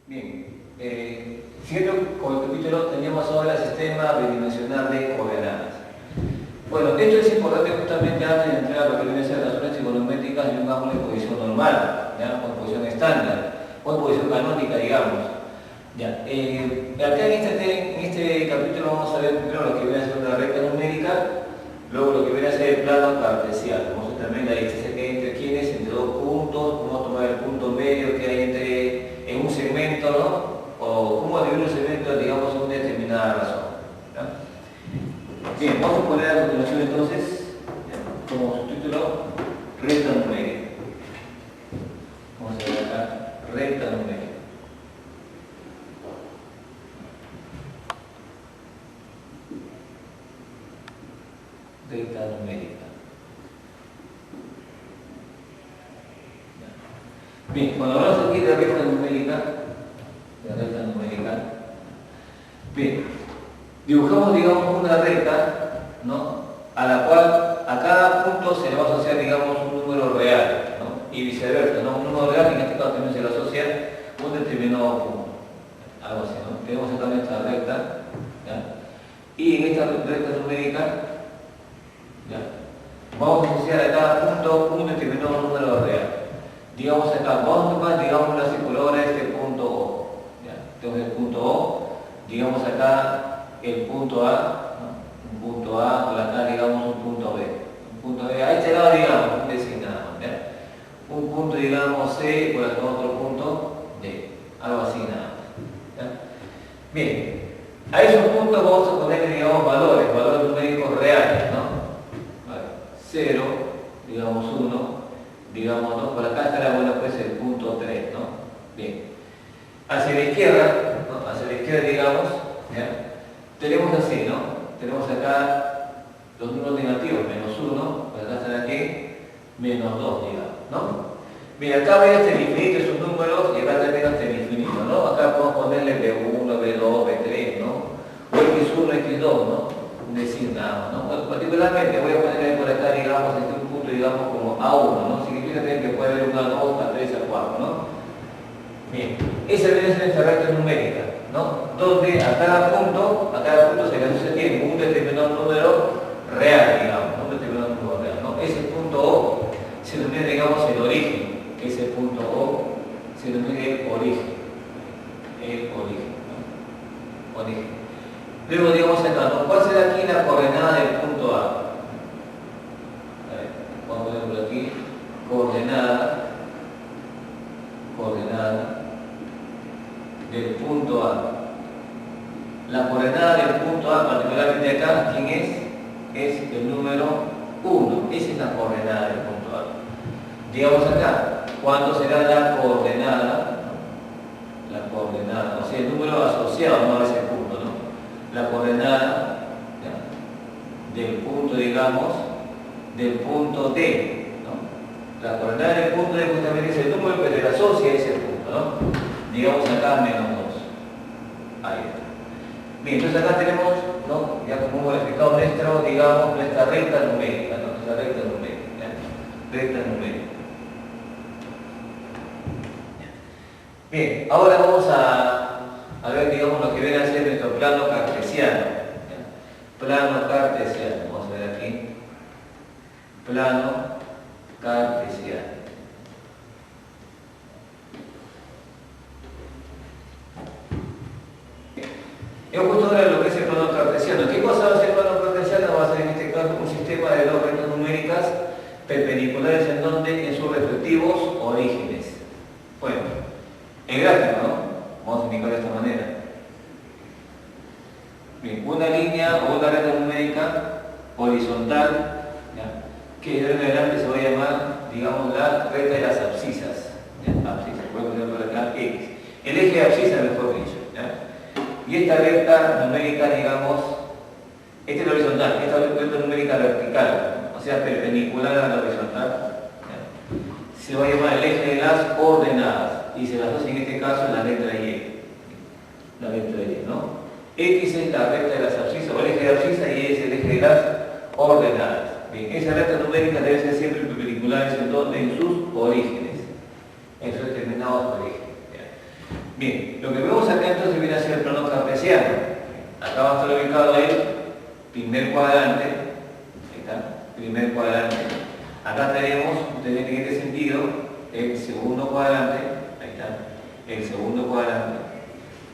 Bien, siguiendo con el capítulo, teníamos ahora el sistema bidimensional de coordenadas. Bueno, esto es importante justamente antes de entrar a lo que viene a ser las unidades trigonométricas y un ángulo de posición normal, ¿ya? O en posición estándar, o en posición canónica, digamos. Ya, acá en este capítulo vamos a ver primero lo que viene a ser una recta numérica, luego lo que viene a ser el plano cartesiano. Vamos a determinar la distancia que hay entre quienes, entre dos puntos, cómo tomar el punto medio que hay en un segmento, ¿no? O cómo dividir un segmento, digamos, en una determinada razón, ¿ya? Bien, vamos a poner a continuación entonces, como subtítulo, recta numérica. Vamos a ver acá, recta numérica. Recta numérica. Bien, cuando hablamos aquí de recta numérica, bien, dibujamos, digamos, una recta, ¿no? A la cual a cada punto se le va a asociar, digamos, un número real, ¿no? Y viceversa, ¿no? Un número real, en este caso también se le asocia un determinado punto. Algo así, ¿no? Tenemos acá nuestra recta, ¿ya? Y en esta recta numérica, ¿ya? Vamos a asociar a cada punto un determinado número real. Digamos acá, vamos a tomar, digamos, la circuladora de este punto O. ¿Ya? Entonces el punto O, digamos acá el punto A, ¿no? Un punto A, por acá digamos un punto B. Un punto B, a este lado digamos, un designado, ¿ya? Un punto digamos C, por acá otro punto D. Algo así nada más, ¿ya? Bien, a esos puntos vamos a poner, digamos, valores numéricos reales, ¿no? Vale. 0, digamos 1, digamos 2, por acá estará bueno pues el punto 3, ¿no? Bien. Hacia la izquierda, ¿no? Hacia la izquierda digamos, ¿ya? Tenemos así, ¿no? Tenemos acá los números negativos, menos 1, por acá estará aquí, menos 2, digamos, ¿no? Mira, acá ve hasta el infinito esos números y acá también hasta el infinito, ¿no? Acá podemos ponerle B1, B2, B3, ¿no? O X1, X2, ¿no? Decir nada, ¿no? Particularmente voy a poner por acá, digamos, este un punto, digamos, como A1, ¿no? Significa que puede haber una 2, a 3, a 4, ¿no? Bien, esa viene a ser nuestra recta numérica, ¿no? Donde a cada punto se le asocia un determinado número real, digamos, un determinado número real, ¿no? Ese punto O se denomina, digamos, el origen. Ese punto O se denomina el origen. El origen, ¿no? Origen. Luego, digamos acá, ¿no? ¿Cuál será aquí la coordenada del punto A? A ver, vamos a ponerlo aquí. Coordenada del punto A. La coordenada del punto A, particularmente acá, ¿quién es? Es el número 1. Esa es la coordenada del punto A. Digamos acá, ¿cuándo será la coordenada? La coordenada, o sea, el número asociado, no a ese punto, ¿no? La coordenada, ¿ya? Del punto, digamos, del punto D, ¿no? La coordenada del punto D justamente es el número que se le asocia a ese punto, ¿no? Digamos acá menos 2. Ahí está. Bien, entonces acá tenemos, ¿no? Ya como hemos explicado nuestra recta numérica, ¿no? Nuestra recta numérica, ¿ya? Recta numérica. Bien, ahora vamos a ver, digamos, lo que viene a ser nuestro plano cartesiano, ¿ya? Plano cartesiano, vamos a ver aquí. Plano cartesiano. Hemos puesto ahora lo que es el plano cartesiano. ¿Qué cosa va a ser el plano cartesiano? Va a ser en este caso un sistema de dos rectas numéricas perpendiculares en donde en sus respectivos orígenes. Bueno, el gráfico, ¿no? Vamos a indicar de esta manera. Bien, una línea o una recta numérica horizontal, ¿ya? Que de ahora en adelante se va a llamar, digamos, la recta de las abscisas. ¿Ya? Abscisas, voy a poner por acá X. El eje de abscisa, mejor dicho, ¿ya? Y esta recta numérica, digamos, esta es la horizontal, esta recta numérica vertical, o sea, perpendicular a la horizontal, ¿ya? Se va a llamar el eje de las ordenadas y se las asocia en este caso en la letra Y. La letra Y, ¿no? X es la recta de las abscisas o el eje de abscisa y es el eje de las ordenadas. Bien, esas rectas numéricas deben ser siempre perpendiculares en sus orígenes, en sus determinados orígenes. Bien, lo que vemos acá entonces viene a ser el plano cartesiano. Acá va a estar ubicado el primer cuadrante. Ahí está, primer cuadrante. Acá tenemos, ustedes ven en este sentido, el segundo cuadrante. Ahí está, el segundo cuadrante.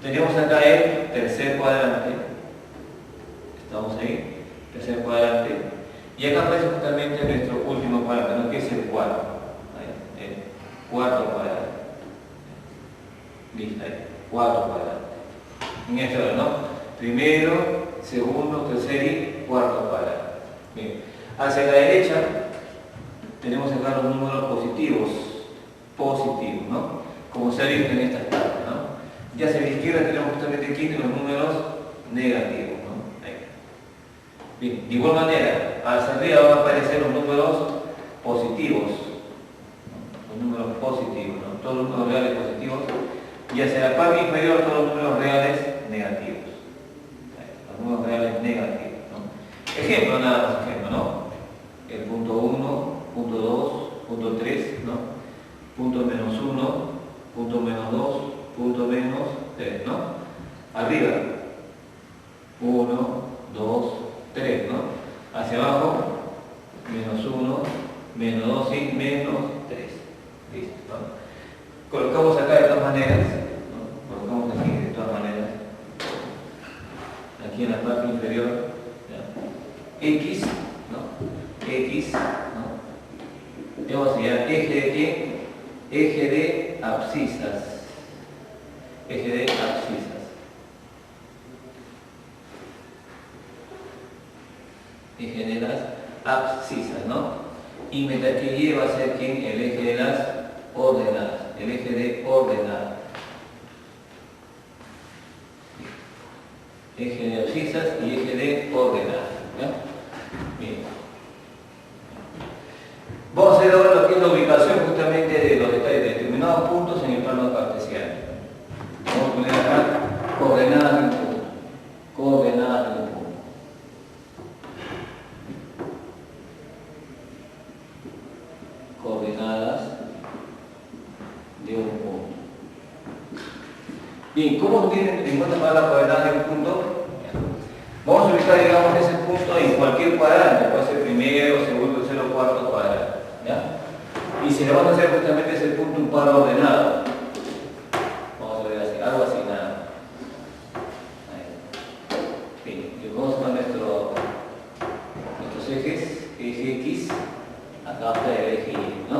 Tenemos acá el tercer cuadrante. Estamos ahí, tercer cuadrante. Y acá aparece justamente nuestro último cuadrante, ¿no? Que es el cuarto. Ahí, el cuarto cuadrante. Listo, ahí, cuarto cuadrante. En este orden, ¿no? Primero, segundo, tercer y cuarto cuadrante. Bien. Hacia la derecha tenemos acá los números positivos, ¿no? Como se ha visto en estas tablas, ¿no? Y hacia la izquierda tenemos justamente aquí los números negativos, ¿no? Ahí. Bien, de igual manera, hacia arriba van a aparecer los números positivos, ¿no? Los números positivos, ¿no? Todos los números reales positivos. Y hacia la parte inferior todos los números reales negativos. Los números reales negativos, ¿no? Ejemplo, nada más ejemplo, ¿no? El punto 1, punto 2, punto 3, ¿no? Punto menos 1, punto menos 2, punto menos 3, ¿no? Arriba, 1, 2, 3, ¿no? Hacia abajo, menos 1, menos 2 y menos 3. Listo, ¿no? Colocamos acá de todas maneras, ¿no? Colocamos aquí de todas maneras, aquí en la parte inferior, ¿ya? X, ¿no? X, ¿no? ¿Qué vamos a llamar? ¿Eje de qué? Eje de abscisas. Eje de abscisas. Eje de las abscisas, ¿no? Y mientras que Y va a ser ¿quién? El eje de las ordenadas. El eje de ordenada. Eje de abscisas y eje de ordenada. ¿Ya? Bien. Vamos a ver ahora lo que es la ubicación justamente de los detalles de determinados puntos en el plano cartesiano. Vamos a poner acá coordenadas de un punto. Coordenadas de un punto. Coordenadas de un punto. Bien, ¿cómo se tienen en cuenta para las coordenadas de un punto? Vamos a ubicar, digamos, ese punto en cualquier cuadrante, puede ser primero, segundo, tercero, cuarto cuadrante, ¿ya? Y si le vamos a hacer justamente ese punto un par ordenado, vamos a ver así, algo así, nada. Ahí. Bien, y vamos a poner nuestros ejes, eje X, acá está el eje Y, ¿no?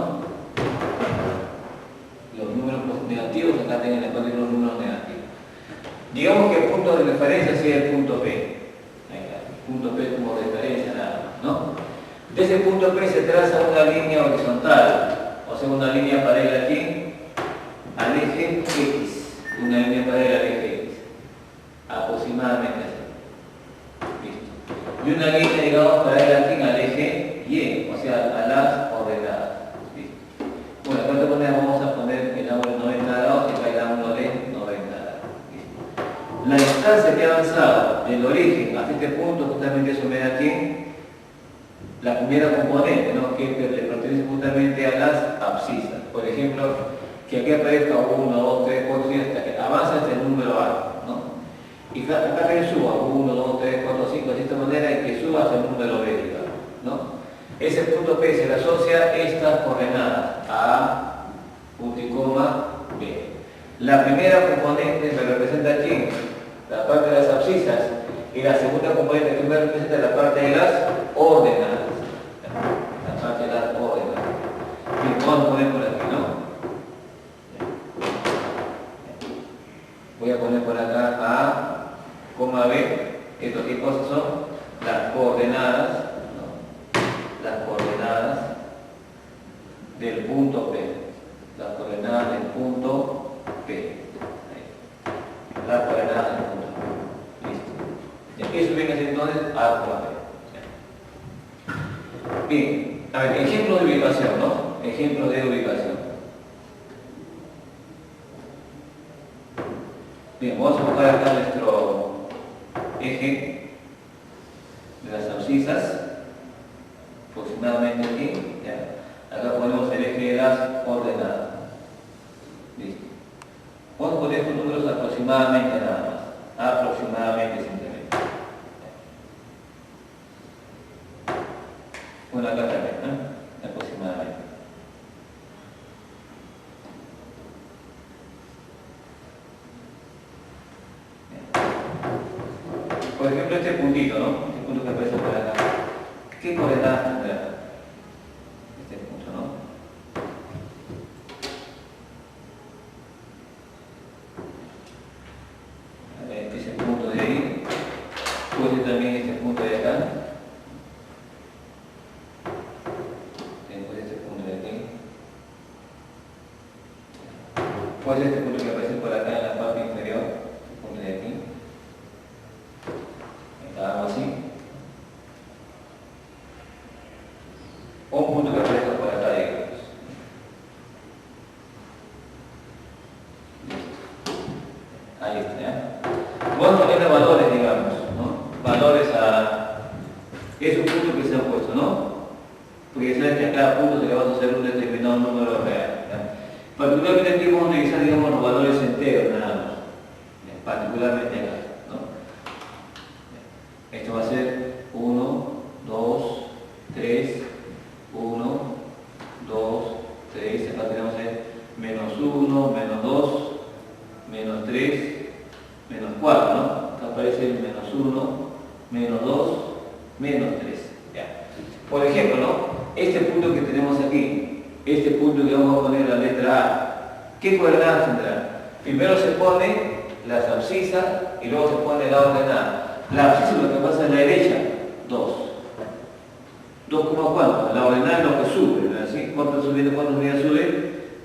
Los números negativos, acá tienen en cuenta los números negativos. Digamos que el punto de referencia sea el punto P. El punto P como referencia, nada más, ¿no? De ese punto P se traza una línea horizontal, o sea, una línea paralela aquí al eje X. Una línea paralela al eje X. Aproximadamente así. Listo. Y una línea, digamos, paralela aquí al eje Y, o sea, a las ordenadas. Bueno, de esta manera vamos a poner el ángulo de 90 grados y acá el ángulo de 90 grados. La distancia que ha avanzado del origen hasta este punto justamente eso me da aquí la primera componente, ¿no? Que le pertenece justamente a las abscisas. Por ejemplo, que aquí aparezca 1, 2, 3, 4, 5, hasta que avanza hasta el número A, ¿no? Y acá que suba 1, 2, 3, 4, 5, de esta manera y que suba hasta el número B, ¿no? Ese punto P se le asocia estas coordenadas A, punto y coma, B. La primera componente me representa aquí la parte de las abscisas y la segunda componente que me representa la parte de las ordenadas. La parte de las ordenadas. Y vamos a poner por aquí, ¿no? Voy a poner por acá A, coma B. ¿Esto qué cosas son? Las coordenadas. Las coordenadas del punto P. Las coordenadas del punto P. Las coordenadas del punto P. Listo. Y eso viene a ser entonces A, B. Bien, a ver, ejemplos de ubicación, ¿no? Ejemplos de ubicación. Bien, vamos a buscar acá nuestro eje de las abscisas. Aproximadamente aquí, ¿ya? Acá ponemos el eje de las ordenadas. Listo. Vamos a con estos números aproximadamente nada más. Aproximadamente simplemente. Bueno, acá también, ¿no? Aproximadamente. Por ejemplo, este puntito, ¿no? Este punto que aparece por acá. ¿Qué coordenadas tendrá? Este punto, ¿no? A ver, ese punto de ahí. Puede ser también este punto de acá. Después este punto de aquí. Puede ser este punto que aparece por acá en la parte inferior. Este punto de aquí. Algo así. O un punto que aparezca por acá, digamos. Ahí está, ¿ya? Vamos a ponerle valores, digamos, ¿no? Valores a esos puntos que se han puesto, ¿no? Porque sabes que a cada punto se le va a hacer un determinado número real, ¿ya? Particularmente aquí vamos a utilizar, digamos, los valores enteros, nada más. ¿Ya? Particularmente acá, ¿no? Esto va a ser 1, 2, 3, 1, 2, 3, acá tenemos el menos 1, menos 2, menos 3, menos 4, ¿no? Acá aparece el menos 1, menos 2, menos 3. Ya. Por ejemplo, ¿no? Este punto que tenemos aquí, este punto que vamos a poner la letra A, ¿qué coordenadas tendrá? Primero se pone las abscisas y luego se pone la ordenada. La abscisa lo que pasa en la derecha, 2. 2, ¿cuánto? La ordenada es lo que sube, ¿verdad? ¿Sí? ¿Cuántas unidades sube?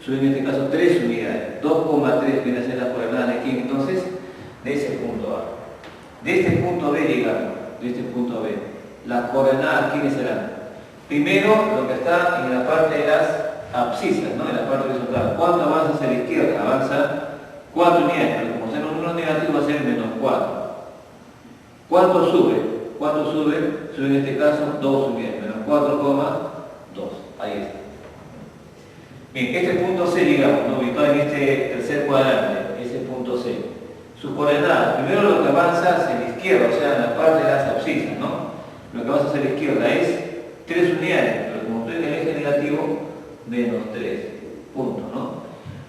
Sube en este caso 3 unidades. 2,3 viene a ser la coordenada de aquí, entonces, de ese punto A. De este punto B, digamos, de este punto B, las coordenadas, ¿quiénes serán? Primero, lo que está en la parte de las abscisas, ¿no? En la parte horizontal. ¿Cuánto avanza hacia la izquierda? Avanza 4 unidades, pero como sea un número negativo va a ser menos 4. ¿Cuánto sube? ¿Cuánto sube? Sube en este caso 2 unidades, menos 4,2. Ahí está. Bien, este punto C, digamos, ¿no? Ubicado en este tercer cuadrante, ese punto C. Su coordenada, primero lo que avanza hacia la izquierda, o sea, en la parte de las abscisas, ¿no? Lo que avanza hacia la izquierda es 3 unidades, pero como estoy en el eje negativo, menos 3. Punto, ¿no?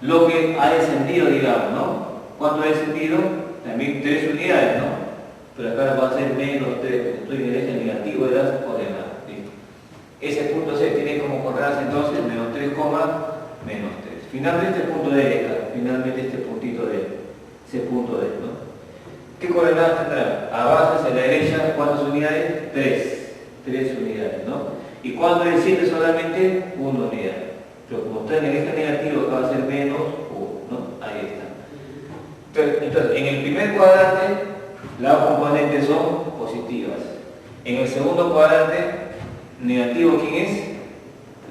Lo que ha descendido, digamos, ¿no? ¿Cuánto ha descendido? También 3 unidades, ¿no? Pero acá va a ser menos 3, porque estoy en el eje negativo de las coordenadas. ¿Listo? Ese punto C tiene como coordenadas entonces menos 3, menos 3. Finalmente el punto D, claro, finalmente este puntito D, ese punto D, ¿no? ¿Qué coordenadas tendrá? Abajo hacia la derecha, ¿cuántas unidades? 3 unidades, ¿no? Y cuando desciende solamente 1 unidad. Pero como está en el eje negativo, acá va a ser menos 1, ¿no? Ahí está. Entonces, en el primer cuadrante, las componentes son positivas. En el segundo cuadrante, negativo, ¿quién es?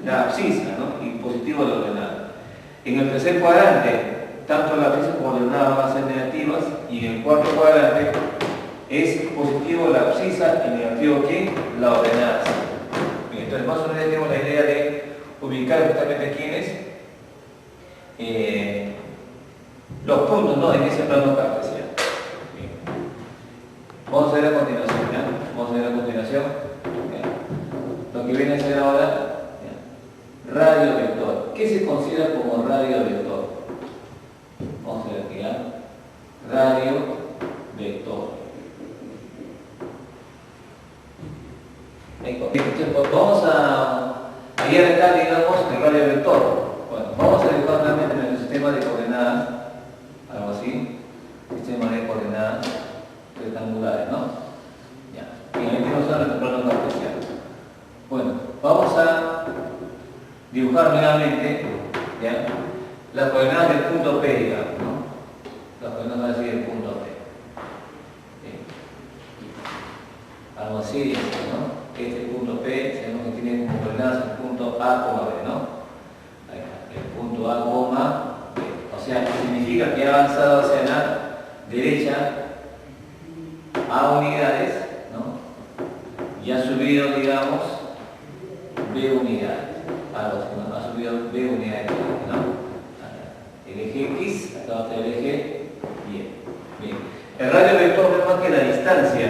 La abscisa, ¿no? Y positivo la ordenada. En el tercer cuadrante, tanto la abscisa como la ordenada van a ser negativas. Y en el cuarto cuadrante, es positivo la abscisa y negativo, ¿quién? La ordenada. Bien, entonces más o menos tenemos la idea de ubicar justamente quiénes los puntos, ¿no? En ese plano cartesiano. Vamos a ver a continuación, ¿ya? Vamos a ver a continuación, ¿ya? Lo que viene a ser ahora, ¿ya? Radio vector. ¿Qué se considera como radio vector? Vamos a ver aquí, ¿ya? Radio vector. Entonces, vamos a ir acá, digamos, el radio vector. Bueno, vamos a dibujar nuevamente en el sistema de coordenadas, algo así, sistema de coordenadas rectangulares, ¿no? Ya. Y ahí tenemos ahora el plano cartesiano. Bueno, vamos a dibujar nuevamente, ¿ya? Las coordenadas del punto P, digamos, ¿no? Las coordenadas así del punto P. ¿Sí? Algo así, ¿no? Este punto P, sabemos que tiene como coordenadas el punto A, B, ¿no? Ahí está, el punto A, B. O sea, significa que ha avanzado hacia la derecha A unidades, ¿no? Y ha subido, digamos, B unidades. Algo así, ¿no? Ha subido B unidades, ¿no? En el eje X, acá va a estar el eje Y. Bien. El radio vector no es más que la distancia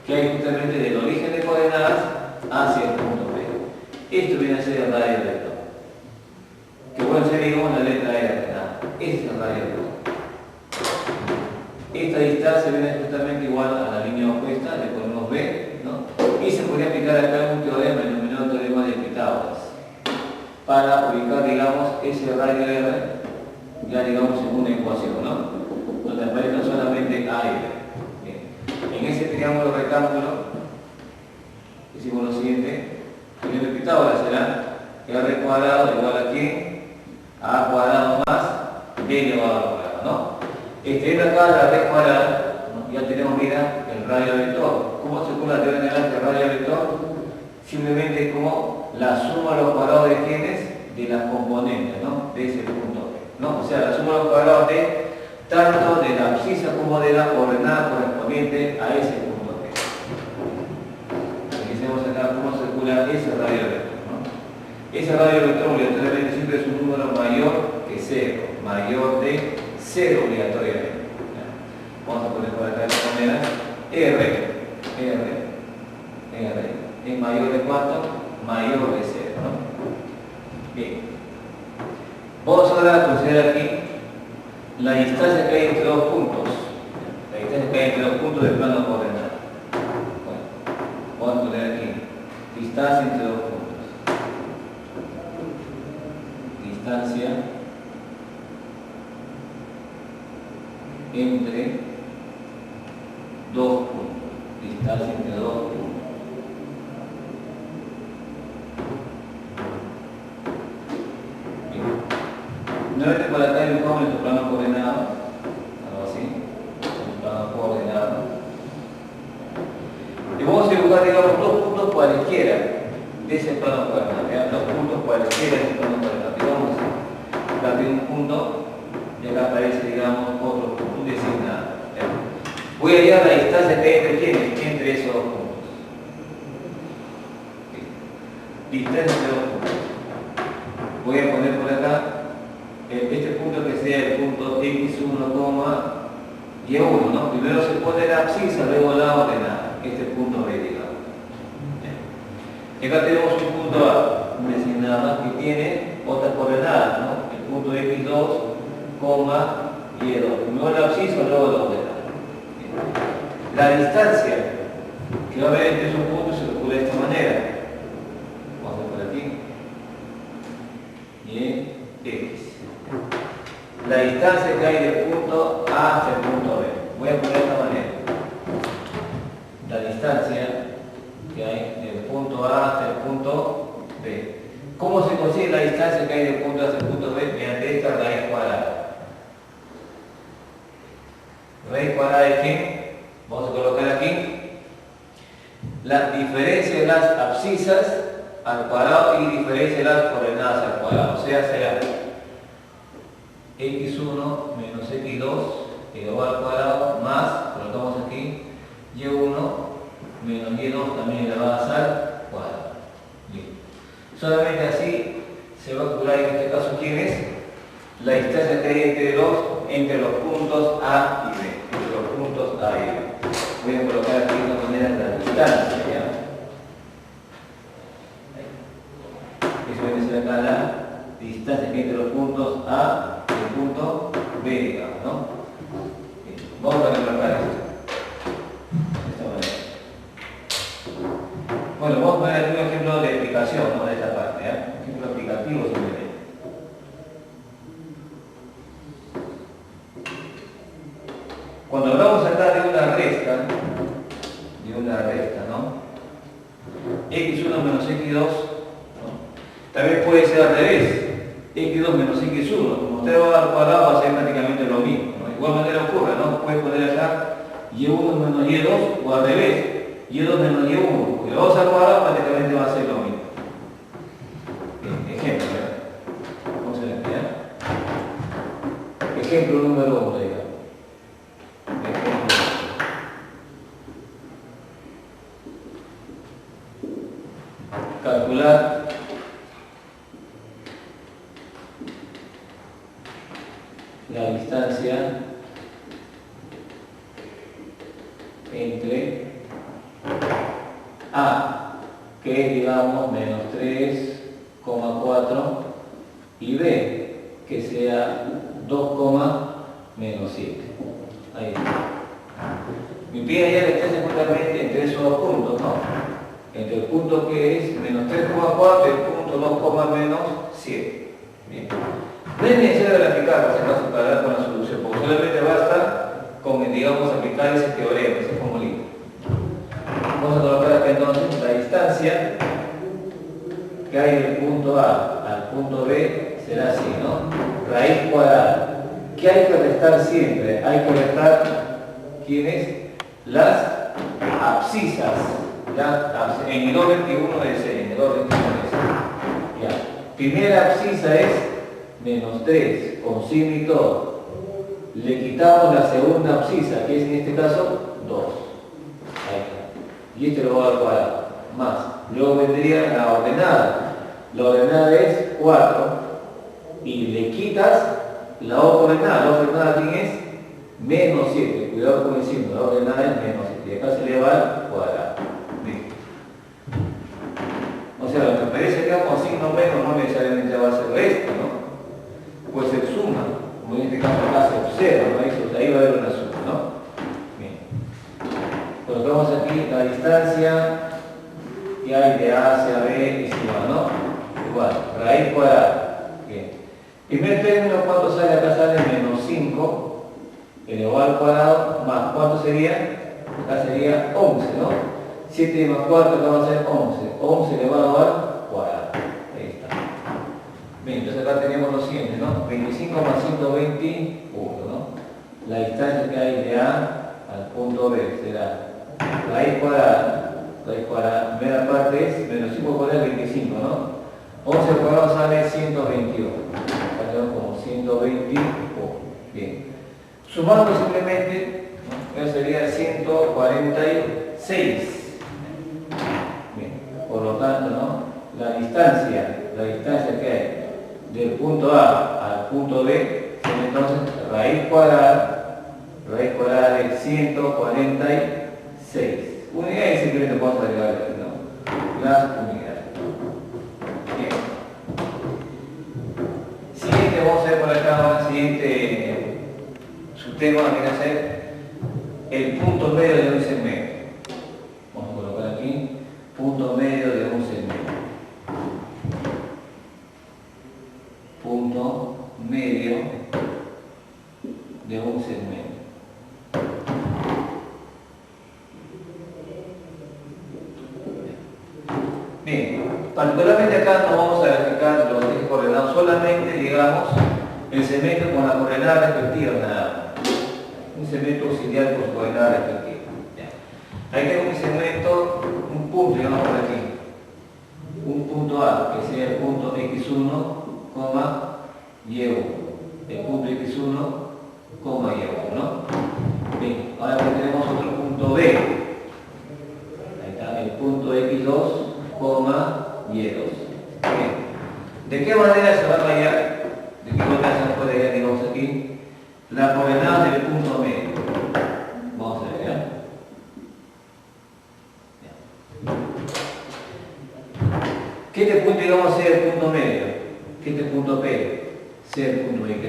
que hay justamente del origen de coordenadas hacia el punto B. Esto viene a ser el radio vector. Que puede ser, digamos, la letra R. Este es el radio vector. Esta distancia viene justamente igual a la línea opuesta, le ponemos B, ¿no? Y se podría aplicar acá un teorema, el denominado teorema de Pitágoras, para ubicar, digamos, ese radio R, ya digamos en una ecuación, ¿no? Donde aparezcan solamente A y B. Bien. En ese triángulo rectángulo, hicimos lo siguiente, el teorema de Pitágoras será R cuadrado igual a ¿qué? A cuadrado más B elevado al cuadrado, ¿no? Extendiendo acá la raíz cuadrada, ¿no? Ya tenemos, mira, el radio vector. ¿Cómo se ocupa la teoría general del radio vector? Simplemente como la suma de los cuadrados de quiénes, de las componentes, ¿no? De ese punto, ¿no? O sea, la suma de los cuadrados de tanto de la abscisa como de la coordenada correspondiente a ese punto. Aquí tenemos acá cómo circula ese radio vector, ¿no? Ese radio vector obligatoriamente siempre es un número mayor que 0, mayor de 0 obligatoriamente. Vamos a poner por acá de esta manera R es mayor de cuánto? Mayor de 0, ¿no? Bien. Vamos ahora a considerar aquí la distancia que hay entre dos puntos. La distancia que hay entre dos puntos del plano coordenado. Bueno, vamos a poner aquí distancia entre dos puntos. Distancia entre dos puntos. Distancia entre dos puntos. Bien. Nuevamente por acá dibujamos nuestro plano coordenado. Algo así. El plano coordenado. Y vamos a dibujar, digamos, dos puntos cualquiera de ese plano coordenado. ¿Ya? Dos puntos cualquiera de ese plano coordenado. Y vamos a partir de un punto y acá aparece, digamos, otro punto designado. ¿Ya? Voy a hallar la distancia que hay entre quiénes, entre esos dos puntos. Distancia entre dos puntos. Voy a poner por acá este punto que sea el punto X1, Y1, ¿no? Primero se pone la abscisa, luego la ordenada. Este punto B, digamos. Y acá tenemos un punto A, designado, que tiene otras coordenadas, ¿no? El punto X2, Y2. Primero la abscisa, luego la ordenada. La distancia que va a haber entre esos puntos se calcula de esta manera. Vamos a ver por aquí. Y X. La distancia que hay del punto A hasta el punto B. Voy a poner de esta manera. La distancia que hay del punto A hasta el punto B. ¿Cómo se consigue la distancia que hay del punto A hasta el punto B? Mediante esta raíz cuadrada. ¿Raíz cuadrada de qué? Vamos a colocar aquí la diferencia de las abscisas al cuadrado y diferencia de las coordenadas al cuadrado. O sea, será x1 menos x2 elevado al cuadrado más, colocamos aquí, y1 menos y2 también elevadas al cuadrado. Bien. Solamente así se va a calcular en este caso quién es la distancia que hay entre los puntos A y B. Entre los puntos A y B. Voy a colocar aquí de esta manera la distancia, ¿ya? Eso viene a ser acá la distancia que hay entre los puntos A y el punto B, digamos, ¿no? Bien. Vamos a colocar esto. De esta manera. Bueno, vamos a poner aquí un ejemplo de explicación, ¿no? De esta parte, ¿ya? Un ejemplo aplicativo simplemente. Cuando hablamos acá de una resta, ¿no? X1 menos X2, ¿no? También puede ser al revés, X2 menos X1, como usted va al cuadrado va a ser prácticamente lo mismo, ¿no? De igual manera ocurre, ¿no? Puede poner acá Y1 menos Y2 o al revés, Y2 menos Y1, porque lo vamos al cuadrado prácticamente va a ser lo mismo. Bien, ejemplo, ¿ya? Vamos a ver, ¿ya? Ejemplo número 1, digamos. Calcular la distancia entre A, que es, digamos, menos 3,4, y B, que sea 2, menos 7. Ahí está. Me pide ya la distancia justamente entre esos dos puntos, ¿no? Entre el punto que es menos 3,4 y el punto 2, menos 7. Bien. No es necesario graficar, por si acaso, para dar con la solución, porque solamente basta con, digamos, aplicar ese teorema, ese formulito. Vamos a colocar acá entonces la distancia que hay del punto A al punto B será así, ¿no? Raíz cuadrada. ¿Qué hay que restar siempre? Hay que restar, ¿quiénes? Las abscisas. En el orden que uno desee, en el orden que uno desee. Ya. Primera abscisa es menos 3, con signo y todo. Le quitamos la segunda abscisa, que es en este caso 2. Ahí está. Y este lo va al cuadrado. Más. Luego vendría la ordenada. La ordenada es 4. Y le quitas la otra ordenada. La otra ordenada, ¿quién es? Menos 7. Cuidado con el signo. La ordenada es menos 7. Y acá se le va al cuadrado. Bien. O sea, lo que aparece acá con signo menos no necesariamente va a ser esto, ¿no? Pues se suma, como en este caso acá se observa, ¿no? Ahí va a haber una suma, ¿no? Bien. Colocamos aquí la distancia que hay de A hacia B es igual, ¿no? Igual, raíz cuadrada. Bien. Primer término, ¿cuánto sale? Acá sale menos 5 elevado al cuadrado, más, ¿cuánto sería? Acá sería 11, ¿no? 7 más 4, acá va a ser 11. 11 elevado al cuadrado. Ahí está. Bien, entonces acá tenemos lo siguiente, ¿no? 25 más 121, ¿no? La distancia que hay de A al punto B será raíz cuadrada, primera parte es menos 5 cuadrado es 25, ¿no? 11 al cuadrado sale 121, sale como 121, bien. Sumando simplemente, ¿no? Eso sería 146. Bien, por lo tanto, ¿no? La distancia que hay del punto A al punto B será entonces raíz cuadrada de 146. Unidades simplemente podemos agregar aquí, ¿no? Las unidades. Bien. Siguiente, vamos a ver por acá, siguiente subtema viene a ser el punto medio de un segmento. Vamos a colocar aquí punto medio de un segmento. Punto medio de un segmento. Bien, particularmente acá no vamos a graficar los ejes coordenados, solamente digamos el segmento con la coordenada respectiva, nada más. Un segmento auxiliar con su coordenada respectiva. Ahí tengo un segmento, un punto, digamos por aquí. Un punto A, que sea el punto X1, Y1. El punto X1, Y1, ¿no? Bien, ahora tenemos otro punto B. Ahí está, el punto X2, Y2. Bien. ¿De qué manera se va a hallar? ¿De qué manera se puede hallar, digamos aquí? La coordenada del punto medio. Vamos a ver, ¿ya? ¿Qué este punto, digamos, sea el punto medio? Que este punto P sea el punto medio. Y que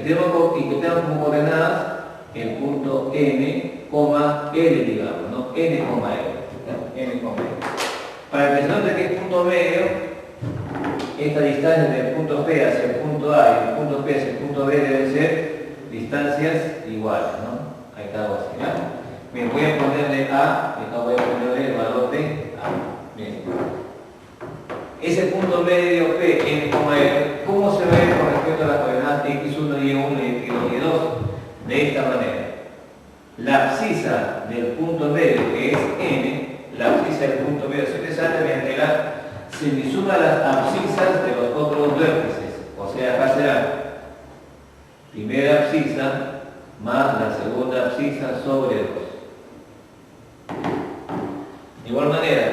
tenga como coordenadas el punto N, L, digamos, ¿no? N, L. N, L. Para que se note que es punto medio, esta distancia del punto P hacia el punto A y el punto P hacia el punto B deben ser distancias iguales, ¿no? Ahí está algo así, ¿ya? Bien, voy a ponerle A, y acá voy a ponerle el valor de A. Bien. Ese punto medio P, N, L, ¿cómo se ve con respecto a las coordenadas X1, Y1 y X2, Y2? De esta manera. La abscisa del punto medio, que es N, la abscisa del punto medio se sale mediante la semisuma de las abscisas de los otros vértices. O sea, acá será primera abscisa más la segunda abscisa sobre 2. De igual manera,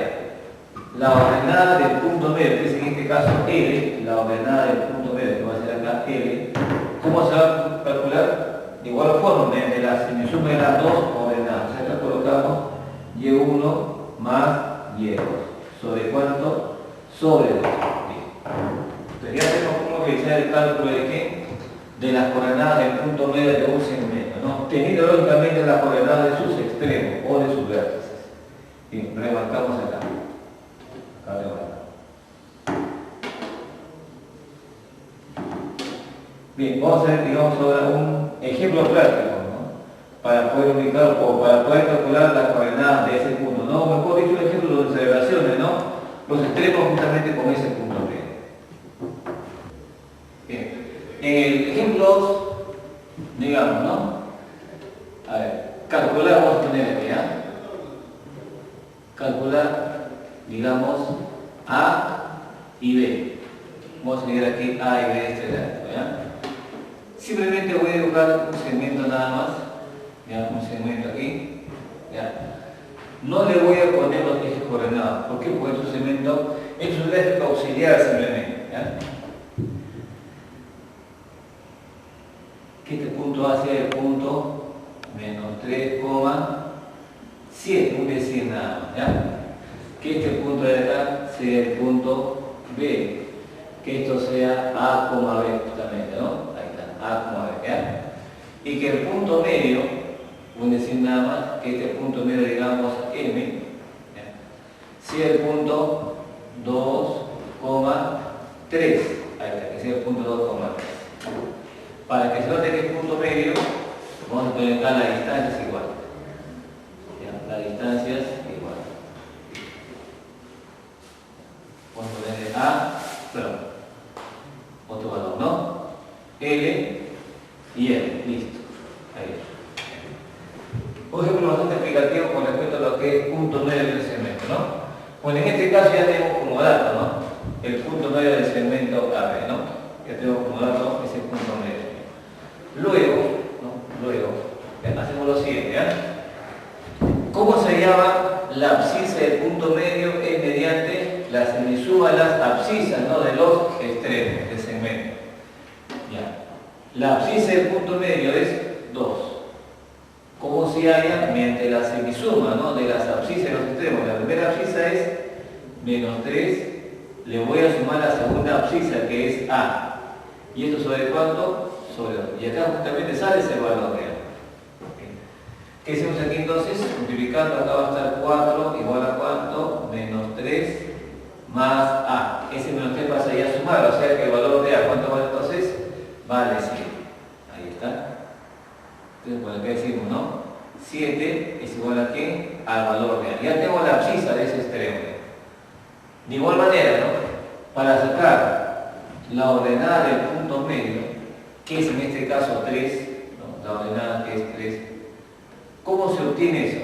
la ordenada del punto medio, que es en este caso L, la ordenada del punto medio, que va a ser acá L, ¿cómo se va a calcular? semisuma de las dos ordenadas. Acá colocamos y1 más y2. ¿Sobre cuánto? Sobre 2. Entonces ya tenemos cómo realizar el cálculo de qué? De las coordenadas del punto medio de un segmento, ¿no? Teniendo lógicamente las coordenadas de sus extremos o de sus vértices. Bien, remarcamos acá. Acá remarcamos. Bien, vamos a ver, digamos, ahora un ejemplo práctico, ¿no? Para poder ubicar o para poder calcular las coordenadas de ese punto, ¿no? Mejor dicho, un ejemplo de relaciones, ¿no? Los extremos justamente con ese punto medio. Bien, en el ejemplo 2, digamos, ¿no? A ver, calcular, vamos a poner aquí, ¿ya? Calcular, digamos, A y B. Vamos a seguir aquí A y B este gráfico, ¿ya? Simplemente voy a dibujar un segmento nada más, ¿ya? Un segmento aquí, ¿ya? No le voy a poner los ejes coordenados. ¿Por qué? Porque es un segmento, es un gráfico auxiliar simplemente, ¿ya? Que este punto A sea el punto menos 3,7, un decir nada más, ¿ya? Que este punto de acá sea el punto B, que esto sea A, B justamente, ¿no? Ahí está, A, B, ¿ya? Y que el punto medio, un decir nada más, que este punto medio, digamos, M, ¿ya? Sea el punto 2,3, ahí está, que sea el punto 2,3. Para que se note que es punto medio, vamos a poner acá las distancias igual. ¿Ya? Las distancias igual. Vamos a ponerle A, perdón, otro valor, ¿no? L y L, listo. Ahí. Un ejemplo bastante explicativo con respecto a lo que es punto medio del segmento, ¿no? Bueno, en este caso ya tenemos como dato, ¿no? El punto medio del segmento AB, ¿no? Ya tenemos como dato ese punto medio. Luego, ¿no? Hacemos lo siguiente, ¿ya? ¿Cómo se llama la abscisa del punto medio? Es mediante la semisuma de las abscisas, ¿no? De los extremos del segmento. ¿Ya? La abscisa del punto medio es 2. ¿Cómo se halla? Mediante la semisuma, ¿no? De las abscisas de los extremos. La primera abscisa es menos 3. Le voy a sumar la segunda abscisa, que es A. ¿Y esto sobre cuánto? Sobre 2. Y acá justamente sale ese valor real. ¿Qué hacemos aquí entonces? Multiplicando, acá va a estar 4 igual a cuánto? Menos 3 más A. Ese menos 3 pasa ya a sumar, o sea que el valor de A, ¿cuánto vale entonces? Vale 7. Ahí está. Entonces, por acá decimos, ¿no? 7 es igual a ¿qué? Al valor real. Ya tengo la abscisa de ese extremo. De igual manera, ¿no? Para sacar la ordenada del punto medio, que es en este caso 3, ¿no? La ordenada que es 3, ¿cómo se obtiene eso?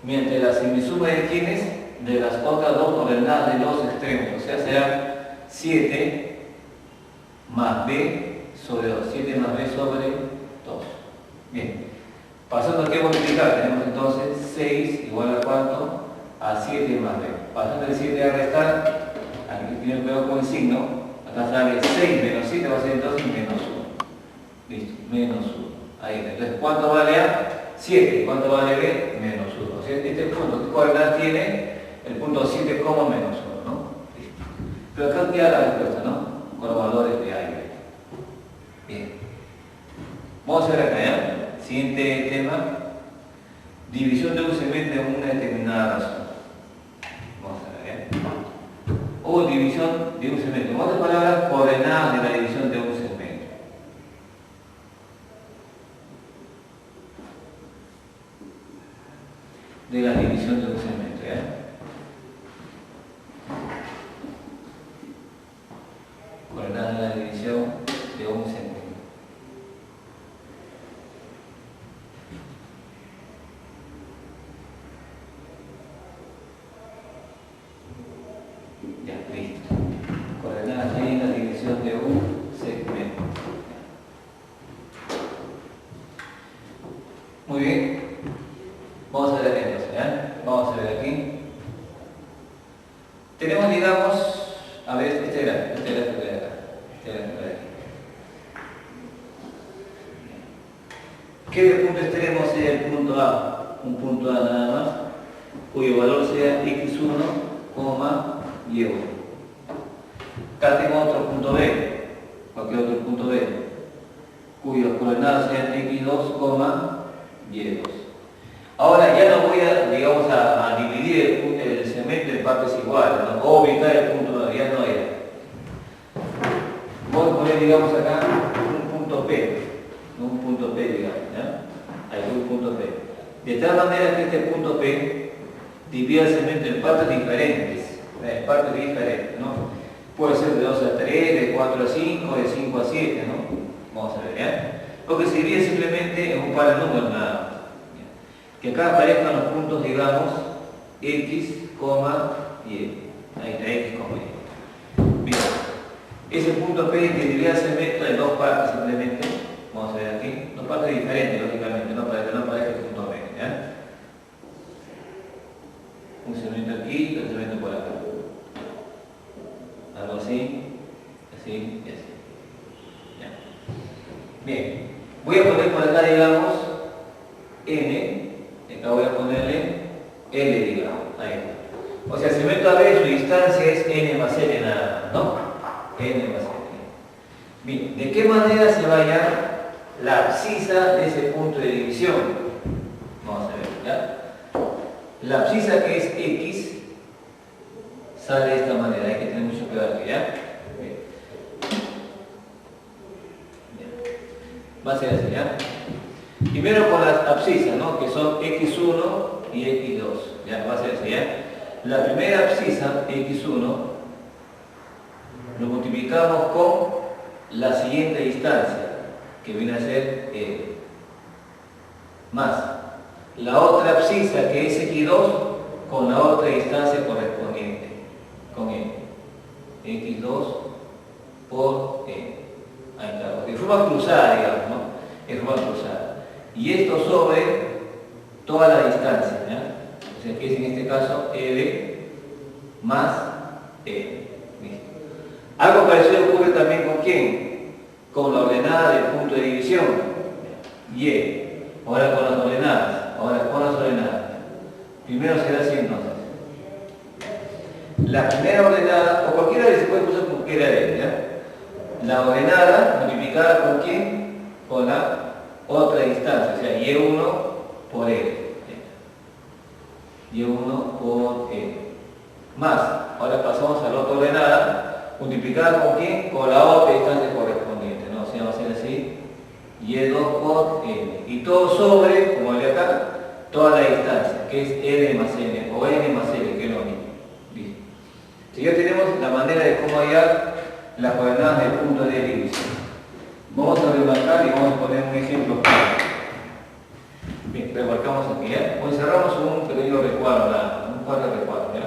Mediante la semisuma de quiénes? De las otras dos ordenadas de los extremos, o sea, será 7 más B sobre 2, 7 más B sobre 2. Bien, pasando aquí a multiplicar, tenemos entonces 6 igual a cuánto? A 7 más B. Pasando el 7 a restar, aquí tiene cuidado con el signo, acá sale 6 menos 7, va a ser entonces menos 1. Listo, menos 1. Ahí está. Entonces, ¿cuánto vale A? 7. ¿Cuánto vale B? Menos 1. O sea, este punto, ¿qué coordenadas tiene? El punto 7, menos 1, ¿no? Listo. Pero acá queda la respuesta, ¿no? Con los valores de A y B. Bien. Vamos a ver acá, ¿ya? Siguiente tema. División de un segmento en una determinada razón. Vamos a ver, ¿ya? O división de un segmento. En otras palabras, coordenadas de la división de un segmento. De la división de un segmento, ¿ya? Coordenadas de la división de un segmento. Ya, listo. Coordenadas en la división de un segmento. Muy bien. Vamos a ver aquí entonces, ¿ya? Vamos a ver aquí. Tenemos, digamos, a ver, este gráfico de acá. que de punto extremo sea el punto A, un punto A nada más, cuyo valor sea x1, y1. Acá tengo otro punto B, cualquier otro punto B, cuyos coordenadas sean x2, y2. Ahora ya no voy a, digamos, a dividir el segmento en partes iguales, ¿no? O ubicar el punto A, ya no era. Voy a poner, digamos, acá un punto P, un punto P, digamos, ¿ya? Hay un punto P. De tal manera que este punto P divide el segmento en partes diferentes, ¿no? Puede ser de 2 a 3, de 4 a 5, de 5 a 7, ¿no? Vamos a ver, ¿ya? Porque se divide simplemente en un par de números nada más. Que acá aparezcan los puntos, digamos, x, y. Ahí está, x, y. Bien. Ese punto P que divide el segmento en dos partes simplemente. Vamos a ver aquí. Dos partes diferentes, lógicamente, no para que no aparezca el punto P, ¿ya? Un segmento aquí y otro segmento por acá. Algo así, así y así. ¿Ya? Bien. Voy a poner por acá, digamos, n. Acá voy a ponerle L, digamos. Ahí está. O sea, el segmento AB, su distancia es n más L nada más, ¿no? N más L. Bien, ¿de qué manera se va a hallar la abscisa de ese punto de división? Vamos a ver, ¿ya? La abscisa, que es x, sale de esta manera. Hay que tener mucho cuidado aquí, ¿ya? Bien. Bien. Va a ser así, ¿ya? Primero por las abscisas, ¿no? Que son x1 y x2. Ya, va a ser así, ¿ya? La primera abscisa, x1, lo multiplicamos con la siguiente distancia, que viene a ser más la otra abscisa, que es x2, con la otra distancia correspondiente, con n. x2 por n. Ahí está, de forma cruzada, digamos, ¿no? En forma cruzada. Y esto sobre toda la distancia, ¿ya? O sea que es en este caso L más L. ¿Listo? Algo parecido ocurre también con ¿quién? Con la ordenada del punto de división, Y. Ahora con las ordenadas. Primero será así entonces. La primera ordenada, o cualquiera de se puede usar como quiera de ella. La ordenada multiplicada con ¿quién? Con la otra distancia, o sea, y1 por L. y1 por L. Más, ahora pasamos a la otra ordenada, multiplicada con ¿quién? Con la otra distancia correspondiente, ¿no? O sea, va a ser así, y2 por L. Y todo sobre, como el de acá, toda la distancia, que es L más N, o N más L, que es lo mismo. Listo. Si ya tenemos la manera de cómo hallar las coordenadas del punto de división. Vamos a remarcar y vamos a poner un ejemplo claro. Bien, remarcamos aquí, ¿ya? Hoy cerramos un pequeño recuadro, un par de recuadros, ¿ya?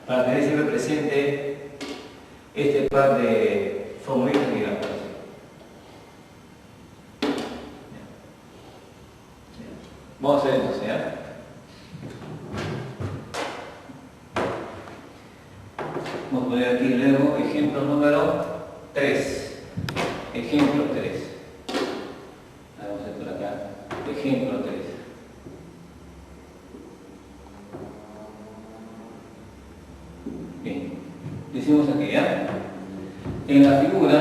Para tener siempre presente este par de formulitas y gráficos. Vamos a hacer entonces, ¿ya? Vamos a poner aquí luego ejemplo número 3. Ejemplo 3. Vamos a hacer por acá. Ejemplo 3. Bien. Decimos aquí, ¿ya? En la figura,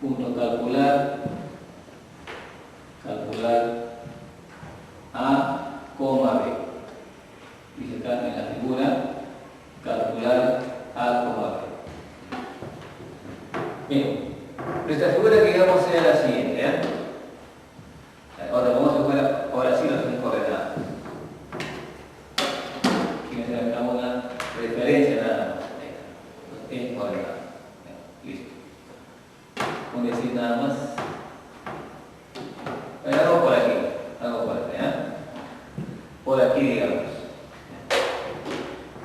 punto calcular A, B. Dice acá en la figura, calcular A, B. Bien, nuestra figura que digamos sea la siguiente, ¿eh? Ahora vamos a jugar, ahora sí las coordenadas. Fíjense acá una referencia nada más. En coordenadas. Listo. Voy a decir nada más. Hago por aquí, ¿eh? Por aquí, digamos.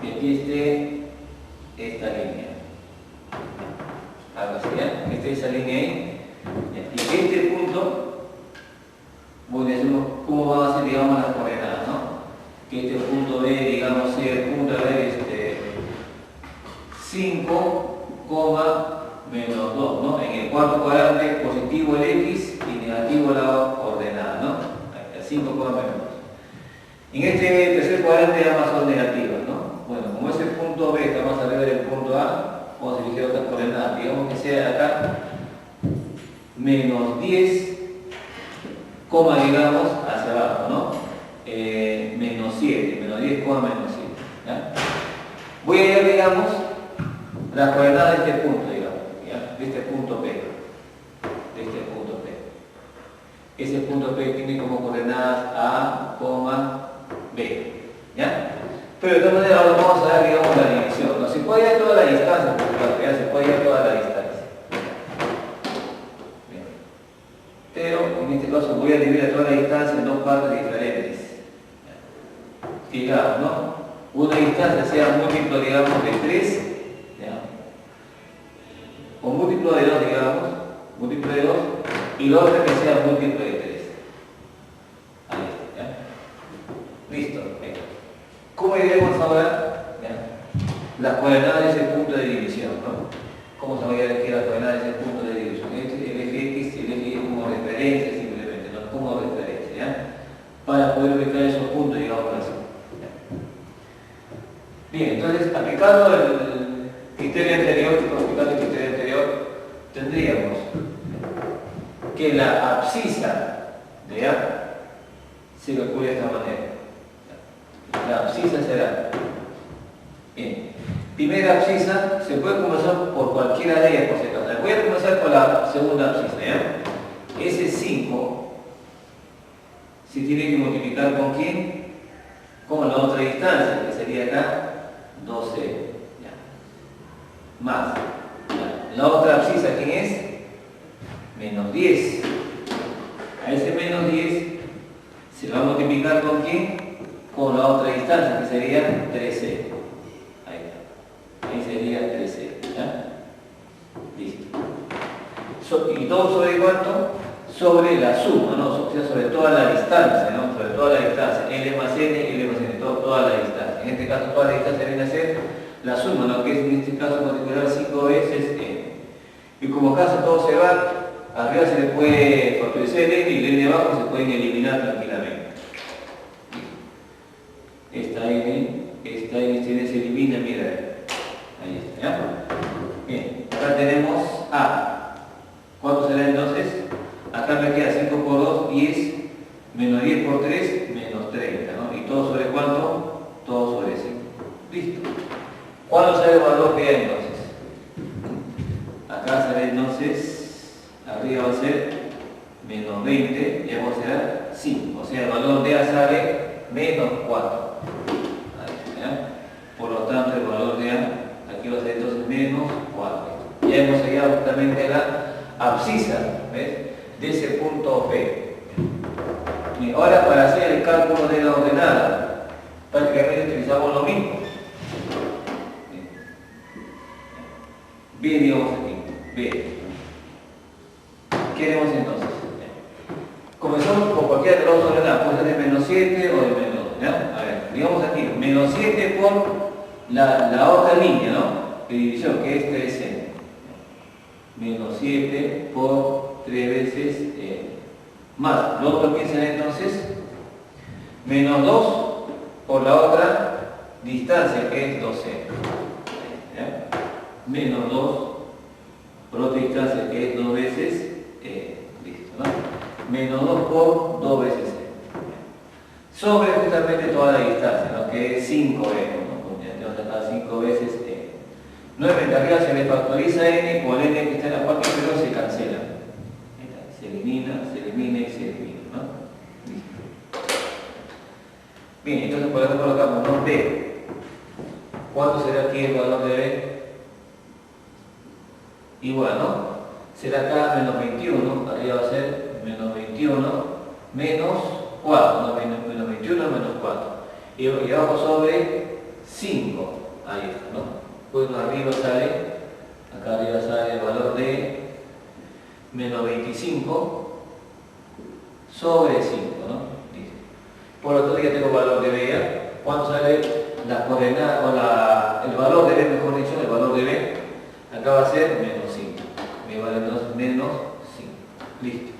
Y aquí esté esta línea. Algo así, ¿ya? Esté esa línea ahí. Y este punto, voy a decir cómo van a ser, digamos, las coordenadas, ¿no? Que este punto B, digamos, sea el punto B, 5, coma, menos 2, ¿no? En el cuarto cuadrante positivo el x y negativo la ordenada, ¿no? Ahí está, 5, menos 2. En este tercer cuadrante ambas son negativas, ¿no? Bueno, como ese punto B está más arriba del punto A, vamos a elegir otras coordenadas. Digamos que sea acá menos 10, coma, digamos, hacia abajo, ¿no? Menos 7, menos 10, menos 7. ¿Ya? Voy a ir, digamos, las coordenadas de este punto, digamos, ¿ya? De este punto P. De este punto P. Ese punto P tiene como coordenadas A, B. ¿Ya? Pero de todas maneras ahora vamos a dar, digamos, la división. No se puede ir a toda la distancia, porque ya se puede ir a toda la distancia. Bien. Pero en este caso voy a dividir a toda la distancia en dos partes diferentes. Digamos, ¿no? Una distancia sea múltiplo, digamos, de 3, ¿ya? O múltiplo de 2, digamos, múltiplo de 2, y la otra que sea múltiplo de 3. Ahí está, ¿ya? Listo. Venga. ¿Cómo diremos ahora, ¿ya?, las coordenadas de ese punto de división, ¿no? ¿Cómo se va a elegir las coordenadas de ese punto de división? Este es el eje X y el eje Y como referencia simplemente, ¿no? Como referencia, ¿ya? Para poder ubicar esos puntos, digamos así. Bien, entonces aplicando el criterio anterior, tendríamos que la abscisa de A se calcula de esta manera. La abscisa será, bien, primera abscisa se puede comenzar por cualquiera de ellas, por si acaso. Voy a comenzar por la segunda abscisa, ¿ya? Ese 5 se tiene que multiplicar ¿con quién? Con la otra distancia, que sería acá 12, ¿ya? Más, ¿ya? La otra abscisa, ¿quién es? Menos 10. A ese menos 10 se va a multiplicar ¿con quién? Con la otra distancia, que sería 13. Ahí está. Ahí sería 13, ¿ya? Listo. ¿Y todo sobre cuánto? Sobre la suma, ¿no? O sea, sobre toda la distancia, ¿no? Sobre toda la distancia. L más N, L más N, toda la distancia. En este caso, toda la distancia viene a ser la suma, ¿no? Que es en este caso particular 5 veces N. Y como acá todo se va, arriba se le puede fortalecer el N y el N de abajo se pueden eliminar tranquilamente. Esta N se elimina, mira. Ahí está, ¿ya? Bien, acá tenemos A. ¿Cuánto será entonces? Acá me queda 5 por 2, 10, menos 10 por 3, menos 30, ¿no? ¿Y todo sobre cuánto? Todo sobre 5. Listo. ¿Cuándo sale el valor de A entonces? Acá sale entonces, arriba va a ser menos 20, y abajo será 5. O sea, el valor de A sale menos 4. Ahí está, ¿ya? Por lo tanto, el valor de A, aquí va a ser entonces menos 4. Ya hemos hallado justamente la abscisa, ¿ves?, de ese punto P. Y ahora, para hacer el cálculo de la ordenada, prácticamente utilizamos lo mismo. B, digamos aquí, B. ¿Qué haremos entonces? Comenzamos por cualquiera de las dos ordenadas, puede ser de menos 7 o de menos 2, ¿ya? A ver, digamos aquí, menos 7 por la otra línea, ¿no?, de división, que es 3n. Menos 7 por 3 veces más. Lo otro que será entonces menos 2 por la otra distancia, que es 12. ¿Ya? Menos 2 por otra distancia, que es 2 veces, listo, ¿no? Menos 2 por 2 veces sobre justamente toda la distancia, ¿no?, que es 5n, ¿no? Entonces acá 5 veces nuevamente arriba se le factoriza n por n que está en la parte inferior, se cancela. Se elimina y se elimina, ¿no? Listo. Bien, entonces por eso colocamos, ¿no?, B. ¿Cuánto será aquí el valor de B? Igual, ¿no? Será acá menos 21, arriba va a ser menos 21, menos 4, ¿no? Menos 21, menos 4. Y abajo sobre 5, ahí está, ¿no? Pues arriba sale, acá arriba sale el valor de menos 25 sobre 5, ¿no? Listo. Por lo tanto ya tengo el valor de B. ¿Cuánto sale la coordenada, o el valor de B, mejor dicho, el valor de B? Acá Acá va a ser menos 5. Me vale entonces menos 5. Listo.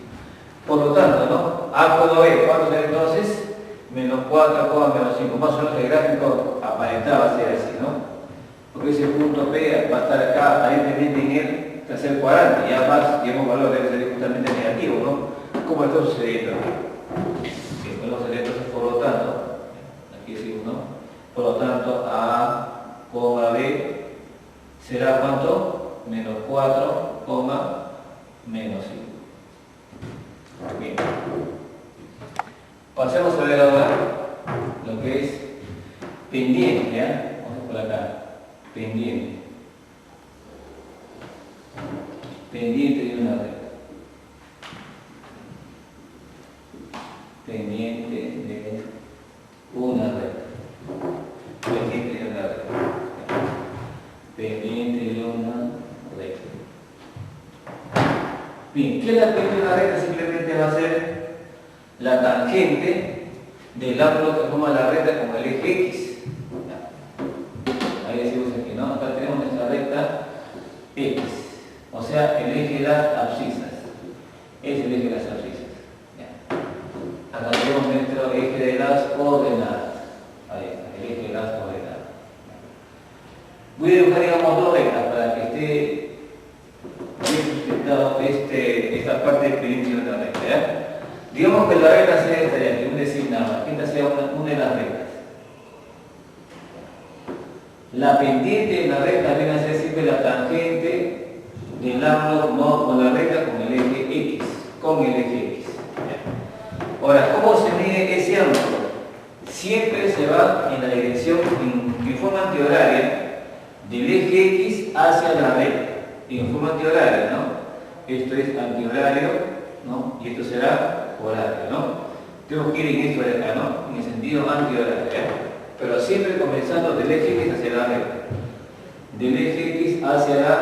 Por lo tanto, ¿no? A cuadrado B, ¿cuánto será entonces? Menos 4, menos 5. Más o menos el gráfico aparentaba ser así, ¿no? Porque ese punto P va a estar acá aparentemente en el tercer cuadrante. Y además, digamos, valor debe ser justamente negativo, ¿no? ¿Cómo está sucediendo aquí? Bien, podemos hacer entonces, por lo tanto, aquí decimos, ¿no? Por lo tanto, A, B será ¿cuánto? Menos 4, menos 5. Bien. Pasemos a ver ahora lo que es pendiente, ¿ya? Vamos por acá. Pendiente. Pendiente de una recta. Pendiente de una recta. Pendiente de una recta. Pendiente de una recta. Bien, ¿qué es la pendiente de una recta? Simplemente va a ser la tangente del ángulo que forma la recta con el eje X. Ahí decimos aquí, ¿no? Acá tenemos nuestra recta X, o sea, el eje de las abscisas. Es el eje de las abscisas. Ya. Acá tenemos nuestro eje de las coordenadas. Ahí está, el eje de las coordenadas. Voy a dibujar, digamos, dos rectas para que esté bien sustentado esta parte pendiente de una recta. ¿Ya? Digamos que la recta sea esta de aquí, un decir nada más, que esta sea una de las rectas. La pendiente de la recta viene a ser siempre la tangente del ángulo no con la recta con el eje X. Con el eje X. Ahora, ¿cómo se mide ese ángulo? Siempre se va en la dirección, en forma antihoraria, del eje X hacia la recta. En forma antihoraria, ¿no? Esto es antihorario, ¿no? Y esto será horario, ¿no? Tengo que ir en esto de acá, ¿no? En el sentido antihorario, ¿eh? Pero siempre comenzando del eje X hacia la recta. Del eje X hacia la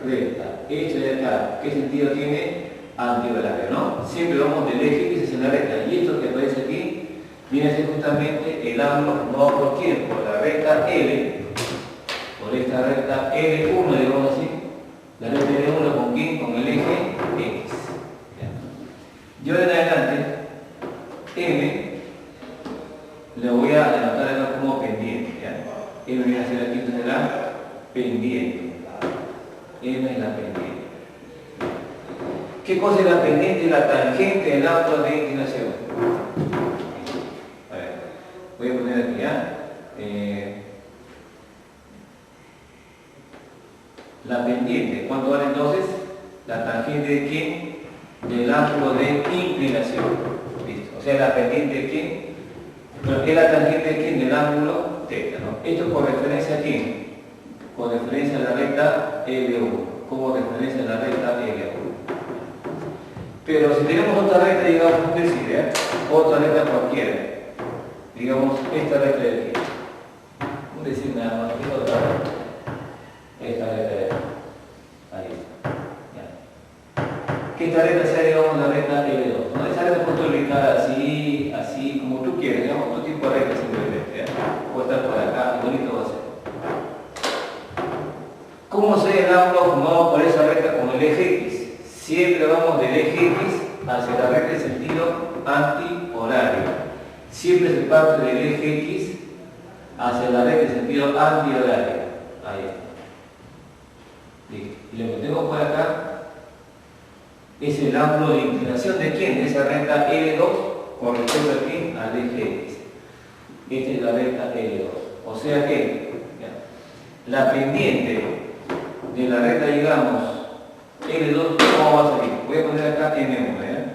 recta. Esto de acá, ¿qué sentido tiene? Antihorario, ¿no? Siempre vamos del eje X hacia la recta. Y esto que aparece aquí viene a ser justamente el ángulo, no por quién, por la recta L, por esta recta L1, digamos así. La recta L1 con quién? Con el eje X. Yo de adelante, M, le voy a anotar como pendiente. ¿Ya? M viene a ser aquí entonces la pendiente. M es la pendiente. ¿Qué cosa es la pendiente? La tangente del ángulo de inclinación. A ver, voy a poner aquí, ¿ya? La pendiente, ¿cuánto vale entonces? La tangente de quién? Del ángulo de inclinación. ¿Listo? O sea, la pendiente de quién? Pero ¿qué es la tangente de quién? Del ángulo θ, ¿no? Esto por referencia a quién? Con referencia a la recta L1. Como referencia a la recta L1. Pero si tenemos otra recta, digamos, un decir, ¿eh? Otra recta cualquiera. Digamos, esta recta de aquí. Un decir nada más, ¿qué otra recta? Esta recta de aquí. Ahí está. Ya. Que esta recta sea, digamos, la recta L2. ¿No? Esa recta puedo ubicar así, así, como tú quieres, digamos, otro tipo de recta simplemente. ¿eh? Puede estar por acá, bonito va a ser. ¿Cómo se el ángulo formado por esa recta con el eje X? Siempre vamos del eje X hacia la recta en sentido antihorario. Siempre se parte del eje X hacia la recta en sentido antihorario. Ahí está. Listo. Y lo que tengo por acá es el ángulo de inclinación de quién? De esa recta L2 con respecto a quién? Al eje X. Esta es la recta L2. O sea que la pendiente de la recta, digamos, L2, ¿cómo va a salir? Voy a poner acá M1, ¿eh?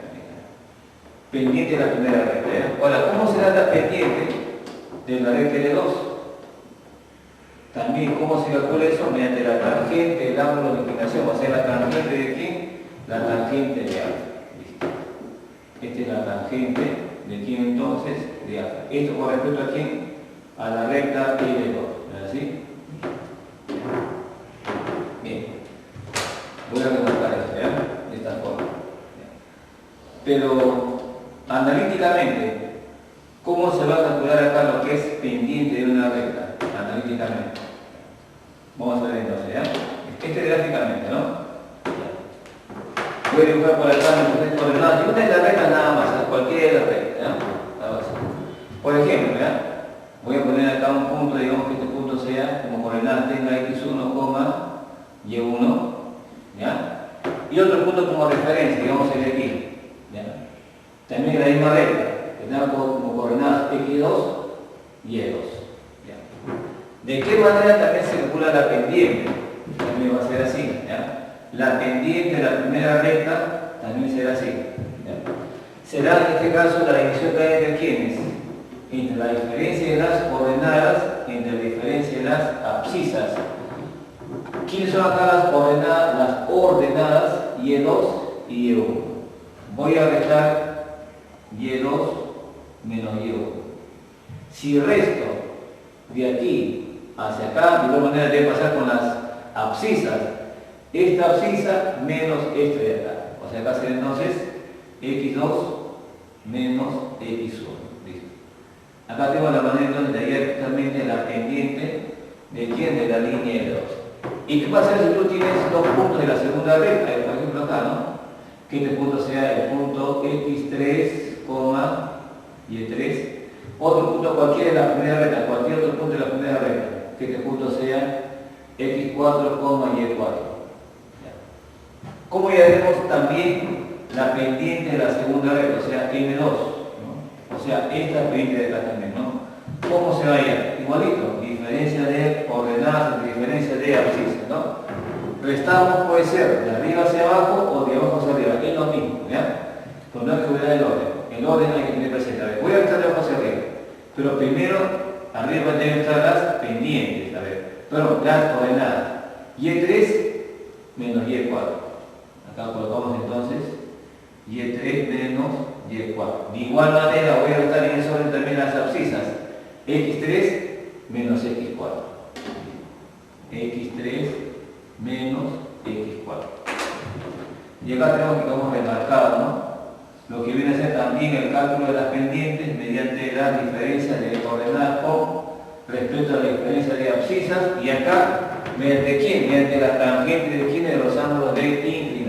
Pendiente de la primera recta, ¿eh? Ahora, ¿cómo será la pendiente de la recta L2? También, ¿cómo se calcula eso? Mediante la tangente del ángulo de inclinación, o sea, la tangente de quién? La tangente de alfa. ¿Listo? Esta es la tangente de quién entonces? De alfa. ¿Esto con respecto a quién? A la recta L2, ¿no es así? Bien. Voy a remarcar esto, ¿ya? De esta forma. Pero, analíticamente, ¿cómo se va a calcular acá lo que es pendiente de una recta? Analíticamente. Vamos a ver entonces, ¿ya? Este gráfico Voy a dibujar por acá mis coordenadas. Y una de las rectas nada más, ¿eh? Cualquiera de las rectas. ¿Eh? Nada más. Por ejemplo, ¿eh? Voy a poner acá un punto, digamos que este punto sea como coordenada tenga x1, y1, ¿ya? Y otro punto como referencia, digamos el de aquí, ¿ya? También la misma recta, que tenga como coordenadas x2 y y2. ¿Ya? ¿De qué manera también se calcula la pendiente? También va a ser así, ¿ya? La pendiente de la primera recta también será así, ¿ya? Será en este caso la división que hay entre quiénes, entre la diferencia de las coordenadas, entre la diferencia de las abscisas. ¿Quiénes son acá las coordenadas, las ordenadas? Y2 y Y1. Voy a restar Y2 menos Y1. Si resto de aquí hacia acá, de igual manera debe pasar con las abscisas. Esta abscisa menos esta de acá. O sea, acá será entonces x2 menos x1. ¿Listo? Acá tengo la manera entonces de hallar justamente la pendiente de quién, de la línea de 2. ¿Y qué pasa si tú tienes dos puntos de la segunda recta? Por ejemplo acá, ¿no? Que este punto sea el punto x3, y3. Otro punto cualquiera de la primera recta, cualquier otro punto de la primera recta. Que este punto sea x4, y4. ¿Cómo hallaremos también la pendiente de la segunda recta? O sea, m2. ¿No? O sea, esta pendiente de acá también, ¿no? ¿Cómo se va a hallar? Igualito, diferencia de coordenadas, diferencia de abscisas, ¿no? Restamos puede ser de arriba hacia abajo o de abajo hacia arriba, es lo mismo, ¿ya? Pero no hay que olvidar el orden hay que tener presente. A ver, voy a estar de abajo hacia arriba, pero primero arriba deben estar las pendientes, a ver, pero las coordenadas, y3 menos y4. Acá colocamos entonces y3 menos y4. De igual manera voy a restar en ese orden también las abscisas. x3 menos x4. x3 menos x4. Y acá tenemos que hemos remarcado, ¿no? Lo que viene a ser también el cálculo de las pendientes mediante las diferencias de coordenadas con respecto a la diferencia de abscisas. Y acá, ¿mediante quién? Mediante la tangente de quién, de los ángulos de inclinación.